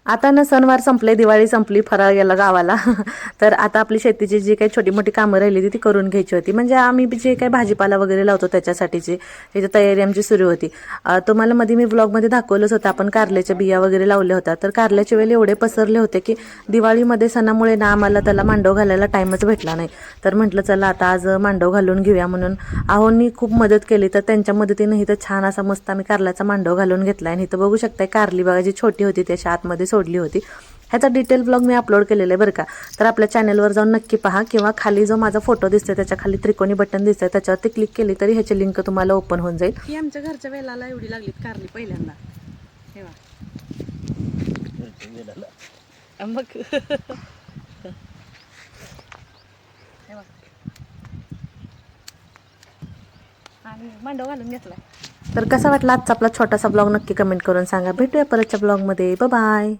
आता ना सणवार संपले, दिवाळी संपली, फराळ गेला गावाला. तर आता आपली शेतीची जी काही छोटी मोठी कामं राहिली ती करून घ्यायची होती. म्हणजे आम्ही जे काही भाजीपाला वगैरे लावतो त्याच्यासाठीची त्याची तयारी आमची सुरू होती. तुम्हाला मध्ये मी व्लॉगमध्ये दाखवलंच होतं, आपण कारल्याच्या बिया वगैरे लावल्या होत्या. तर कारल्याचे वेल एवढे पसरले होते की दिवाळीमध्ये सणामुळे ना आम्हाला त्याला मांडव घालायला टाईमच भेटला नाही. तर म्हटलं चला आता आज मांडव घालून घेऊया म्हणून आहोंनी खूप मदत केली. तर त्यांच्या मदतीनं इथं छान असा मस्त आम्ही कारल्याचा मांडव घालून घेतला. आणि इथं बघू शकताय कारली बघा जी छोटी होती ती अशा आतमध्ये सोडली होती. ह्याचा डिटेल ब्लॉग मी अपलोड केलेला आहे बरं का. तर आपल्या चॅनलवर जाऊन नक्की पहा, किंवा खाली जो माझा फोटो दिसतोय त्याच्या खाली त्रिकोणी बटन दिसतंय त्याच्यावरती क्लिक केली तरी ह्याची लिंक तुम्हाला ओपन होऊन जाईल. ही आमच्या घरच्या वेलाला एवढी लागलीत कारली पहिल्यांदा. हे मग आणि मांडव घालून घेतलाय. तर कसा वाटला आजचा आपला छोटासा ब्लॉग नक्की कमेंट करून सांगा. भेटूया परतच्या ब्लॉगमध्ये. बाय.